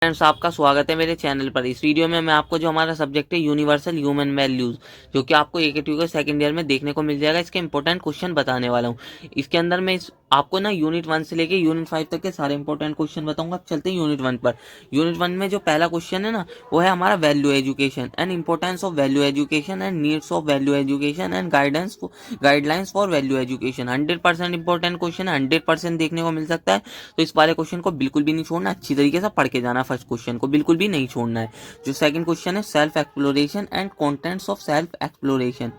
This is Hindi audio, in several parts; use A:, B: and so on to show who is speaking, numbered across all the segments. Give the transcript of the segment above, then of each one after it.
A: फ्रेंड्स, आपका स्वागत है मेरे चैनल पर। इस वीडियो में मैं आपको जो हमारा सब्जेक्ट है यूनिवर्सल ह्यूमन वैल्यूज, जो कि आपको एकेटीयू के सेकंड ईयर में देखने को मिल जाएगा, इसके इंपॉर्टेंट क्वेश्चन बताने वाला हूँ। इसके अंदर मैं आपको ना यूनिट 1 से लेके यूनिट 5 तक के सारे इंपॉर्टेंट क्वेश्चन बताऊंगा। अब चलते हैं यूनिट 1 पर। यूनिट 1 में जो पहला क्वेश्चन है ना, वो है हमारा value education and importance of value education and needs of value education and guidelines for value education. 100% important question है, 100% देखने को मिल सकता है। तो इस वाले क्वेश्चन को बिल्कुल भी नहीं छोड़ना, अच्छी तरीके से पढ़ के जाना। फर्स्ट क्वेश्चन को बिल्कुल भी नहीं छोड़ना है। जो सेकंड क्वेश्चन है, self exploration and contents of self exploration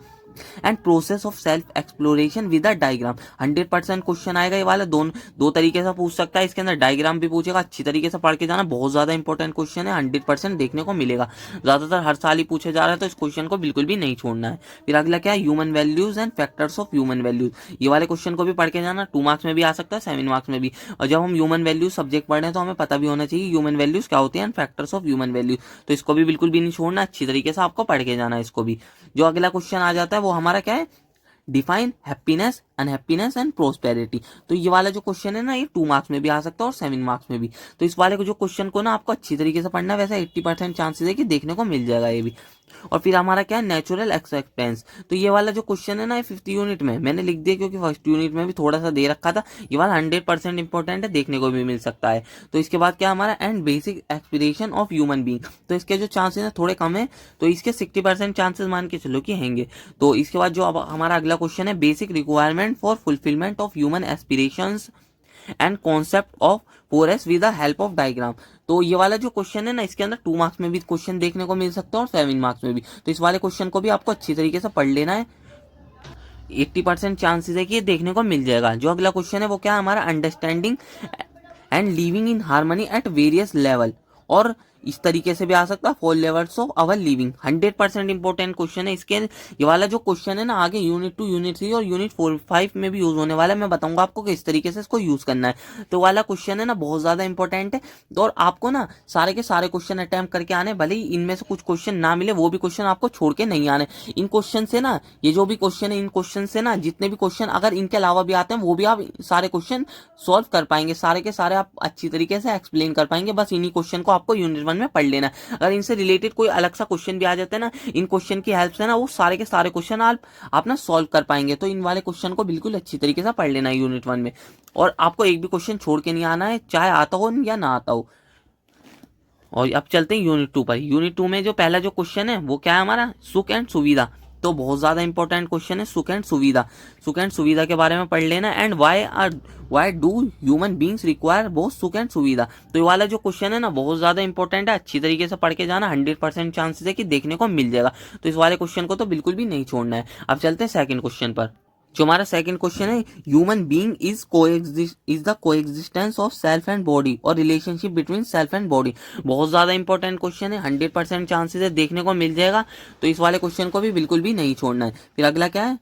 A: and process of self exploration with a diagram. 100% question आएगा ये वाला। दो तरीके से पूछ सकता है, इसके अंदर डायग्राम भी पूछेगा। अच्छी तरीके से पढ़ के जाना, बहुत ज्यादा इंपॉर्टेंट क्वेश्चन है, 100% देखने को मिलेगा। ज्यादातर हर साल ही पूछे जा रहा है, तो इस क्वेश्चन को बिल्कुल भी नहीं छोड़ना है। फिर अगला क्या है, human values and factors of human values. ये वाले क्वेश्चन को भी पढ़ के जाना, 2 मार्क्स में भी आ सकता है, 7 मार्क्स में भी। और जब हम ह्यूमन वैल्यूज सब्जेक्ट पढ़ रहे हैं तो हमें पता भी होना चाहिए ह्यूमन वैल्यूज क्या होती है and factors of human values. तो इसको भी बिल्कुल भी नहीं छोड़ना, अच्छी तरीके से आपको पढ़ के जाना है इसको भी। जो अगला क्वेश्चन आ जाता है वो हमारा क्या है, define happiness unhappiness and prosperity. तो ये वाला जो क्वेश्चन है ना, ये 2 मार्क्स में भी आ सकता है और 7 मार्क्स में भी। तो इस वाले को जो क्वेश्चन को ना आपको अच्छी तरीके से पढ़ना है, वैसे 80% चांसेस है कि देखने को मिल जाएगा ये भी। और फिर हमारा क्या है, नेचुरल एक्सेप्टेंस। तो ये वाला जो क्वेश्चन है ना, ये 5th यूनिट में मैंने लिख दिया, क्योंकि फर्स्ट यूनिट में भी थोड़ा सा दे रखा था। ये वाला 100% इंपॉर्टेंट है, देखने को भी मिल सकता है। तो इसके बाद क्या हमारा, and basic experience of human being. तो इसके जो चांसेस है थोड़े कम है, तो इसके 60% चांसेस मान के चलो कि होंगे। तो इसके बाद जो अब हमारा अगला क्वेश्चन है, basic requirement for fulfilment of human aspirations and concept of 4S with the help of diagram. तो ये वाला जो क्वेश्चन है ना, इसके अंदर 2 मार्क्स में भी क्वेश्चन देखने को मिल सकता है और 7 मार्क्स में भी। तो इस वाले क्वेश्चन को भी आपको अच्छी तरीके से पढ़ लेना है, 80% चांसेस है कि ये देखने को मिल जाएगा। जो अगला क्वेश्चन है वो क्या है हमारा, understanding and living in harmony at various level. और इस तरीके से भी आ सकता है, 4 levels of our living. 100% important question है। इसके ये वाला जो क्वेश्चन है ना, आगे यूनिट 2, यूनिट 3 और यूनिट 4 5 में भी यूज होने वाला है। मैं बताऊंगा आपको किस तरीके से इसको यूज करना है। तो वाला क्वेश्चन है ना, बहुत ज्यादा इंपॉर्टेंट है। तो और आपको ना सारे के सारे क्वेश्चन अटेम्प्ट करके आने, भले ही इनमें से कुछ क्वेश्चन ना मिले, वो भी क्वेश्चन आपको छोड़ के नहीं आने। इन क्वेश्चन से ना, ये जो भी क्वेश्चन है, इन क्वेश्चन से ना जितने भी क्वेश्चन अगर इनके अलावा भी आते हैं, वो भी आप सारे क्वेश्चन सॉल्व कर पाएंगे। सारे के सारे आप अच्छी तरीके से एक्सप्लेन कर पाएंगे। बस इन्हीं क्वेश्चन को आपको यूनिट 1 में पढ़ लेना है। अगर इनसे रिलेटेड कोई अलग सा क्वेश्चन भी आ जाता है ना, इन क्वेश्चन की हेल्प से ना वो सारे के सारे क्वेश्चन आप ना सॉल्व कर पाएंगे। तो इन वाले क्वेश्चन को बिल्कुल अच्छी तरीके से पढ़ लेना है यूनिट 1 में। और आपको एक भी क्वेश्चन छोड़ के नहीं आना है, चाहे आता हो या ना आता हो। और अब चलते हैं यूनिट 2 पर। यूनिट 2 में जो पहला जो क्वेश्चन है वो क्या है हमारा, सुख एंड सुविधा। तो बहुत ज्यादा इंपॉर्टेंट क्वेश्चन है, सुख एंड सुविधा। सुख एंड सुविधा के बारे में पढ़ लेना। And why do human beings require both सुख एंड सुविधा। तो ये वाला जो क्वेश्चन है ना, बहुत ज्यादा इंपॉर्टेंट है, अच्छी तरीके से पढ़ के जाना, 100% चांसेस है कि देखने को मिल जाएगा। तो इस वाले क्वेश्चन को तो बिल्कुल भी नहीं छोड़ना है। अब चलते हैं सेकंड क्वेश्चन पर। जो हमारा सेकंड क्वेश्चन है, human being is the coexistence of self and body और relationship between self and body. बहुत ज्यादा इंपॉर्टेंट क्वेश्चन है, 100% चांसेस है देखने को मिल जाएगा। तो इस वाले क्वेश्चन को भी बिल्कुल भी नहीं छोड़ना है। फिर अगला क्या है,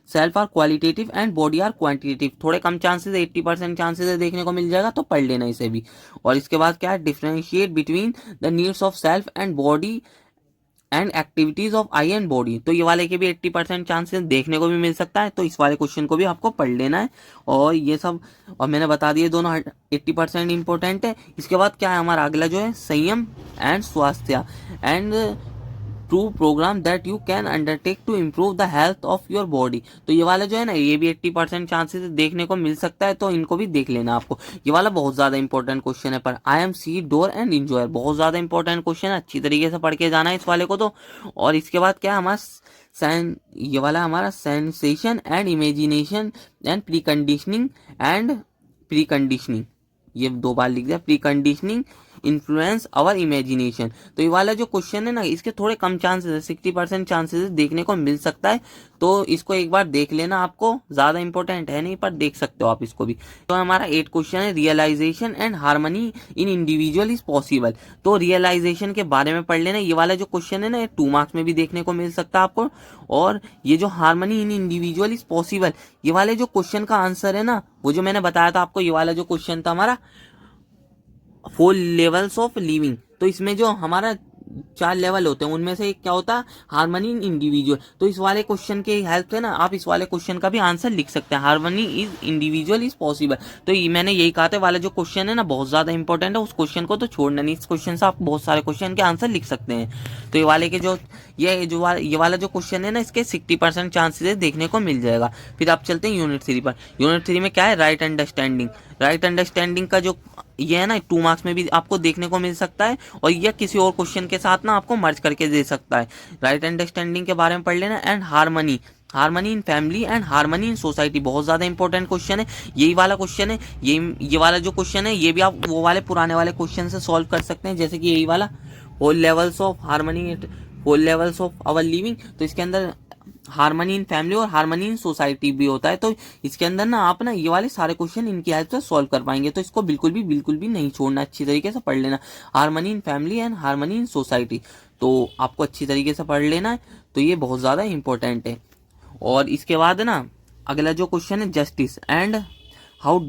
A: self are qualitative and body are quantitative. थोड़े कम चांसेस, 80% चांसेस है देखने को मिल जाएगा, तो पढ़ लेना इसे भी। और इसके बाद क्या है, differentiate between the needs of self and body and activities of I and body. तो ये वाले के भी 80% चांसेस देखने को भी मिल सकता है। तो इस वाले क्वेश्चन को भी आपको पढ़ लेना है। और ये सब, और मैंने बता दिए दोनों 80% इंपॉर्टेंट है। इसके बाद क्या है हमारा अगला जो है, संयम एंड स्वास्थ्य and true program that you can undertake to improve the health of your body. तो ये वाला जो है ना, ये भी 80% चांसेस देखने को मिल सकता है। तो इनको भी देख लेना आपको। ये वाला बहुत ज्यादा इंपॉर्टेंट क्वेश्चन है। पर I am seer doer and enjoyer, बहुत ज्यादा इंपॉर्टेंट क्वेश्चन है, अच्छी तरीके से पढ़ के जाना है इस वाले को तो। और इसके बाद क्या है हमारा ये वाला हमारा sensation and imagination and pre conditioning, ये 2 बार लिख दिया, pre conditioning influence our imagination. तो ये वाला जो क्वेश्चन है ना, इसके थोड़े कम चांसेस है, 60% चांसेस देखने को मिल सकता है। तो इसको एक बार देख लेना, आपको ज्यादा इंपॉर्टेंट है नहीं, पर देख सकते हो आप इसको भी। तो हमारा 8 क्वेश्चन है, realisation and harmony in individual is possible. तो रियलाइजेशन के बारे में पढ़ लेना। ये वाला जो क्वेश्चन है ना, ये 2 मार्क्स में भी देखने को मिल सकता है आपको। और ये जो harmony in individual is possible, ये वाले जो क्वेश्चन का आंसर है ना, वो जो मैंने बताया था आपको, ये वाला जो क्वेश्चन था हमारा 4 लेवल्स ऑफ लिविंग। तो इसमें जो हमारा चार लेवल होते हैं, उनमें से एक क्या होता है, हार्मनी इन इंडिविजुअल। तो इस वाले क्वेश्चन के हेल्प से ना आप इस वाले क्वेश्चन का भी आंसर लिख सकते हैं, harmony is individual is possible. तो मैंने यही कहा था, वाला जो क्वेश्चन है ना बहुत ज्यादा इंपॉर्टेंट है, उस क्वेश्चन को तो छोड़ना नहीं, इस क्वेश्चन से आप बहुत सारे क्वेश्चन के आंसर लिख सकते हैं। तो ये वाले के जो ये वाला जो क्वेश्चन है ना, इसके 60% चांसेस देखने को मिल जाएगा। फिर आप चलते हैं यूनिट 3 पर। यूनिट 3 में क्या है, राइट अंडरस्टैंडिंग। राइट अंडरस्टैंडिंग का जो ये है ना 2 मार्क्स में भी आपको देखने को मिल सकता है, और यह किसी और क्वेश्चन के साथ ना आपको मर्ज करके दे सकता है। राइट अंडरस्टैंडिंग के बारे में पढ़ लेना। And harmony, harmony in family and harmony in society, बहुत ज्यादा इंपॉर्टेंट क्वेश्चन है, यही वाला क्वेश्चन है। ये वाला जो क्वेश्चन है ये भी आप वो वाले पुराने वाले क्वेश्चन से सॉल्व कर सकते हैं, जैसे कि यही वाला whole levels of harmony, whole levels of our living. तो इसके अंदर हार्मनी इन फैमिली और हार्मनी इन सोसाइटी भी होता है। तो इसके अंदर ना आप ना ये वाले सारे क्वेश्चन इनकी हेल्प से सॉल्व कर पाएंगे। तो इसको बिल्कुल भी नहीं छोड़ना, अच्छी तरीके से पढ़ लेना। Harmony in family and harmony in society, तो आपको अच्छी तरीके से पढ़ लेना है। तो ये बहुत ज्यादा इंपॉर्टेंट है। और इसके बाद ना अगला जो क्वेश्चन है, justice and how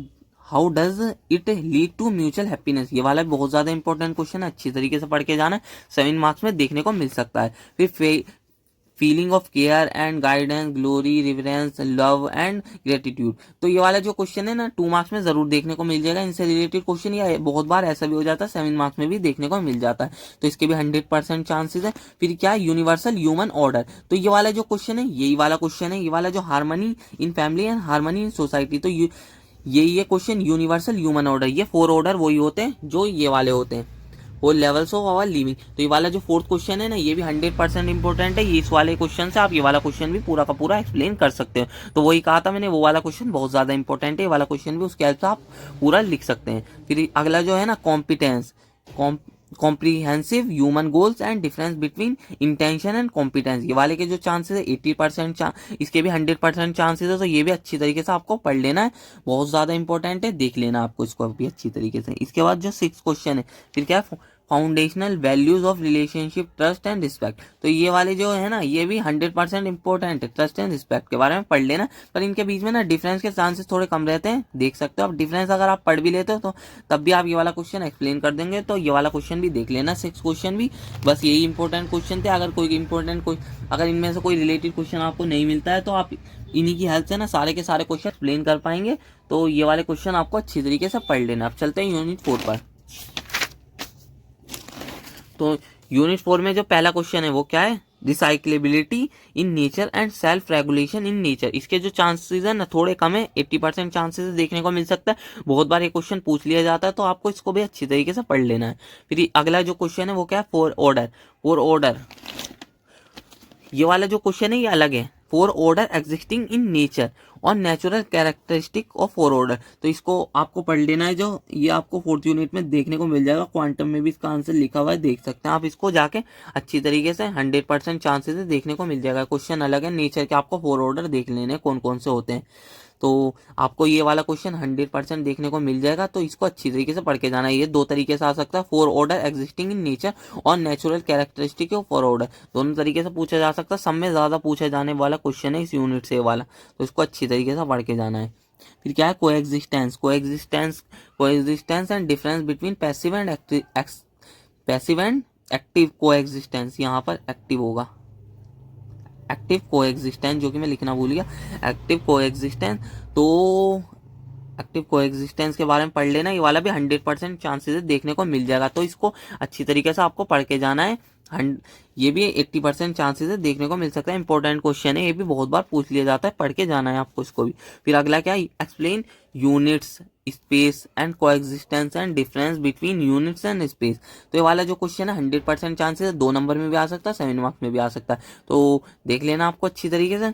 A: how does it lead to mutual happiness. ये वाला बहुत ज्यादा इंपॉर्टेंट क्वेश्चन है, अच्छी तरीके से पढ़ के जाना है, 7 मार्क्स में देखने को मिल सकता है। फिर feeling of care and guidance, glory, reverence, love and gratitude. तो ये वाला जो क्वेश्चन है ना 2 मार्क्स में जरूर देखने को मिल जाएगा। इनसे रिलेटेड क्वेश्चन या बहुत बार ऐसा भी हो जाता है 7 मार्क्स में भी देखने को मिल जाता है, तो इसके भी 100% चांसेस है। फिर क्या है, यूनिवर्सल ह्यूमन ऑर्डर। तो ये वाला जो क्वेश्चन है यही वाला क्वेश्चन है, ये वाला जो harmony in family and harmony in society. तो ये क्वेश्चन यूनिवर्सल ह्यूमन ऑर्डर, ये 4 ऑर्डर वही होते हैं जो ये वाले होते हैं, वो लेवल्स ऑफ आवर लिविंग। तो ये वाला जो 4th क्वेश्चन है ना ये भी 100% इंपॉर्टेंट है। ये इस वाले क्वेश्चन से आप ये वाला क्वेश्चन भी पूरा का पूरा एक्सप्लेन कर सकते हो। तो वही कहा था मैंने, वो वाला क्वेश्चन बहुत ज्यादा इंपॉर्टेंट है, ये वाला क्वेश्चन भी उसके हेल्प से आप पूरा लिख सकते हैं। फिर अगला जो है ना, competence, comprehensive human goals and difference between intention and competence. ये वाले के जो चांसेस है 80%, इसके भी 100% चांसेस है। तो ये भी अच्छी तरीके से आपको पढ़ लेना है, बहुत ज्यादा इंपॉर्टेंट है, देख लेना आपको इसको भी अच्छी तरीके से। इसके बाद जो 6th क्वेश्चन है, फिर क्या है, foundational values of relationship, trust and respect. तो ये वाले जो है ना ये भी 100% इंपॉर्टेंट है, ट्रस्ट एंड रिस्पेक्ट के बारे में पढ़ लेना। पर इनके बीच में ना डिफरेंस के चांसेस थोड़े कम रहते हैं, देख सकते हो आप। डिफरेंस अगर आप पढ़ भी लेते हो तो तब भी आप ये वाला क्वेश्चन एक्सप्लेन कर देंगे, तो ये वाला क्वेश्चन भी देख लेना। 6 क्वेश्चन भी बस यही इंपॉर्टेंट क्वेश्चन थे। अगर इनमें से कोई रिलेटेड क्वेश्चन आपको नहीं मिलता है तो आप इन्हीं की हेल्प से ना सारे के सारे क्वेश्चन एक्सप्लेन कर पाएंगे। तो ये वाले क्वेश्चन आपको अच्छी तरीके से पढ़ लेना। अब चलते हैं यूनिट 4 पर। तो यूनिट 4 में जो पहला क्वेश्चन है वो क्या है, recyclability in nature and self regulation in nature. इसके जो चांसेस है ना थोड़े कम है, 80% चांसेस देखने को मिल सकता है। बहुत बार ये क्वेश्चन पूछ लिया जाता है, तो आपको इसको भी अच्छी तरीके से पढ़ लेना है। फिर अगला जो क्वेश्चन है वो क्या है, फोर ऑर्डर। ये वाला जो क्वेश्चन है ये अलग है, 4 ऑर्डर एग्जिस्टिंग इन नेचर और नेचुरल कैरेक्टरिस्टिक ऑफ 4 ऑर्डर। तो इसको आपको पढ़ लेना है, जो ये आपको 4th यूनिट में देखने को मिल जाएगा। क्वांटम में भी इसका आंसर लिखा हुआ है, देख सकते हैं आप इसको जाके अच्छी तरीके से। 100% चांसेस है देखने को मिल जाएगा। क्वेश्चन अलग है, नेचर के आपको 4 ऑर्डर देख लेने कौन कौन से होते हैं। तो आपको ये वाला क्वेश्चन 100% देखने को मिल जाएगा, तो इसको अच्छी तरीके से पढ़ के जाना है। ये 2 तरीके से आ सकता है, 4 ऑर्डर एग्जिस्टिंग इन नेचर और नेचुरल कैरेक्टरिस्टिक ऑफ 4 ऑर्डर, दोनों तरीके से पूछा जा सकता है। सब में ज्यादा पूछा जाने वाला क्वेश्चन है इस यूनिट से वाला, तो इसको अच्छी तरीके से पढ़ के जाना है। फिर क्या है, coexistence and difference between passive and active coexistence. यहाँ पर एक्टिव होगा, एक्टिव कोएग्जिस्टेंस, जो कि मैं लिखना भूल गया, एक्टिव कोएग्जिस्टेंस। तो एक्टिव कोएग्जिस्टेंस के बारे में पढ़ लेना, ये वाला भी 100% चांसेस देखने को मिल जाएगा। तो इसको अच्छी तरीके से आपको पढ़ के जाना है। ये भी 80% चांसेस है देखने को मिल सकता है। इंपॉर्टेंट क्वेश्चन है, ये भी बहुत बार पूछ लिया जाता है, पढ़ के जाना है आपको इसको भी। फिर अगला क्या है, explain units, space and coexistence and difference between units and space. तो ये वाला जो क्वेश्चन है 100% चांसेस है, 2 नंबर में भी आ सकता है, 7 मार्क्स में भी आ सकता है। तो देख लेना आपको अच्छी तरीके से।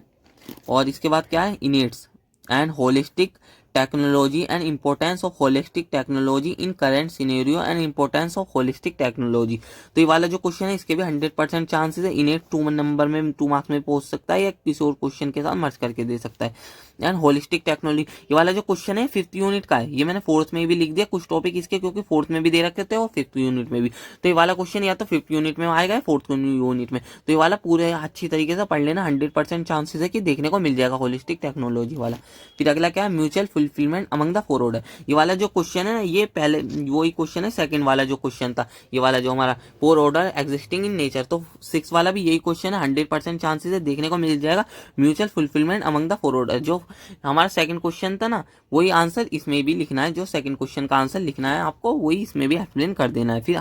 A: और इसके बाद क्या है, innates and holistic technology and importance of holistic technology in current scenario and importance of holistic technology. तो ये वाला जो क्वेश्चन है इसके भी 100% चांसेस है। इनेट 2 नंबर में 2 मार्क्स में पूछ सकता है, या किसी और क्वेश्चन के साथ मर्ज करके दे सकता है। And holistic technology. ये वाला जो क्वेश्चन है 5th यूनिट का है, ये मैंने 4th में भी लिख दिया कुछ टॉपिक इसके, क्योंकि 4th में भी दे रखे थे और 5th यूनिट में भी। तो ये वाला क्वेश्चन या तो 5th यूनिट में आएगा या 4th यूनिट में। तो ये वाला पूरे अच्छी तरीके से पढ़ लेना, 100% चांसेस है कि देखने को मिल जाएगा होलिस्टिक टेक्नोलॉजी वाला। फिर अगला क्या है, mutual fulfilment among the 4 order. ये वाला जो क्वेश्चन है ना, ये पहले वही क्वेश्चन है सेकंड वाला जो क्वेश्चन था, ये वाला जो हमारा 4 ऑर्डर एग्जिस्टिंग इन नेचर। तो 6 वाला भी यही क्वेश्चन है, 100% चांसेस है देखने को मिल जाएगा mutual fulfilment among the 4 order. जो हमारा सेकंड क्वेश्चन था ना, वही आंसर इसमें भी लिखना है, जो सेकंड क्वेश्चन का आंसर लिखना है आपको वही इसमें भी एक्सप्लेन कर देना है। फिर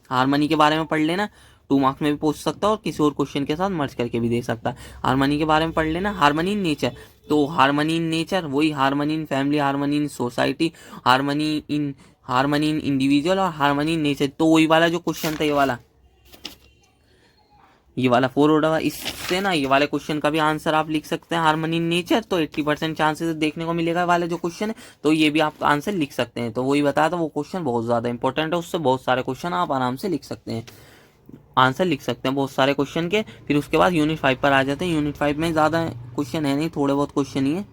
A: हारमनी के बारे में पढ़ लेना, 2 मार्क्स में भी पूछ सकता है और किसी और क्वेश्चन के साथ मर्ज करके भी दे सकता है। हारमनी के बारे में पढ़ लेना, हारमनी इन नेचर। तो हारमनी इन नेचर वही harmony in family, harmony in society, harmony in individual और हारमनी इन नेचर। तो वही वाला जो क्वेश्चन था ये वाला 4 ऑर्डर, इससे ना ये वाले क्वेश्चन का भी आंसर आप लिख सकते हैं हारमनी इन नेचर। तो 80% चांसेस देखने को मिलेगा वाला जो क्वेश्चन है, तो ये भी आप आंसर लिख सकते हैं। तो वही बताया था, वो क्वेश्चन बहुत ज्यादा इंपॉर्टेंट है, उससे बहुत सारे क्वेश्चन आप आराम से लिख सकते हैं, आंसर लिख सकते हैं बहुत सारे क्वेश्चन के। फिर उसके बाद यूनिट 5 पर आ जाते हैं। यूनिट 5 में ज़्यादा क्वेश्चन है नहीं, थोड़े बहुत क्वेश्चन ही है,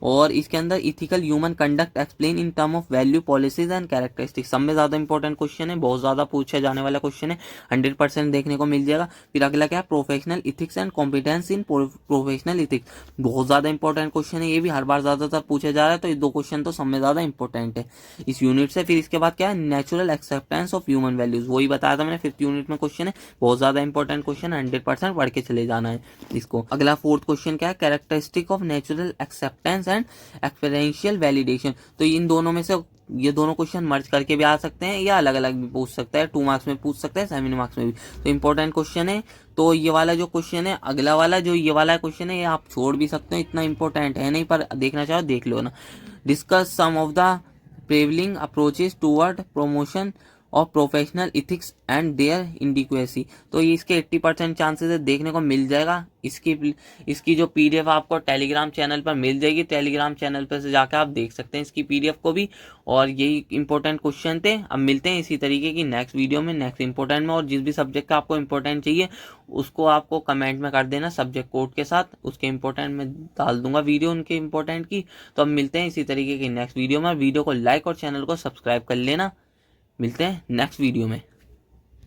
A: और इसके अंदर ethical human conduct explain in term of value policies and characteristics. सब में ज्यादा इंपॉर्टेंट क्वेश्चन है, बहुत ज्यादा पूछा जाने वाला क्वेश्चन है, 100% देखने को मिल जाएगा। फिर अगला क्या है, professional ethics and competence in professional ethics. बहुत ज्यादा इंपॉर्टेंट क्वेश्चन है, ये भी हर बार ज्यादातर पूछा जा रहा है, तो ये 2 क्वेश्चन तो सब में ज्यादा इंपॉर्टेंट है इस यूनिट से। फिर इसके बाद क्या है, natural acceptance of human values. वही बताया था मैंने, 5th यूनिट में क्वेश्चन है, बहुत ज्यादा इंपॉर्टेंट क्वेश्चन, 100% पढ़ के चले जाना है इसको। अगला 4th क्वेश्चन क्या है, characteristic of natural acceptance and experiential validation. तो इन दोनों में से ये दोनों क्वेश्चन मर्ज करके भी आ सकते हैं या अलग अलग भी पूछ सकता है, 2 मार्क्स में पूछ सकता है, 7 मार्क्स में भी। तो इंपॉर्टेंट क्वेश्चन है। तो ये वाला जो क्वेश्चन है, अगला वाला जो ये वाला क्वेश्चन है, ये आप छोड़ भी सकते हो, इतना इंपॉर्टेंट है नहीं, पर देखना चाहो देख लो ना। Discuss some of the prevailing approaches toward promotion of professional ethics and their inadequacy. तो ये इसके 80% चांसेस है देखने को मिल जाएगा। इसकी जो पीडीएफ आपको टेलीग्राम चैनल पर मिल जाएगी, टेलीग्राम चैनल पर से जाकर आप देख सकते हैं इसकी पीडीएफ को भी। और यही इंपॉर्टेंट क्वेश्चन थे। अब मिलते हैं इसी तरीके की नेक्स्ट वीडियो में, नेक्स्ट इंपॉर्टेंट में। और जिस भी सब्जेक्ट का आपको इंपॉर्टेंट चाहिए उसको आपको कमेंट में कर देना सब्जेक्ट कोड के साथ, उसके इंपॉर्टेंट में डाल दूंगा वीडियो उनके इंपॉर्टेंट की। तो अब मिलते हैं इसी तरीके की नेक्स्ट वीडियो में। वीडियो को लाइक और चैनल को सब्सक्राइब कर लेना। मिलते हैं नेक्स्ट वीडियो में।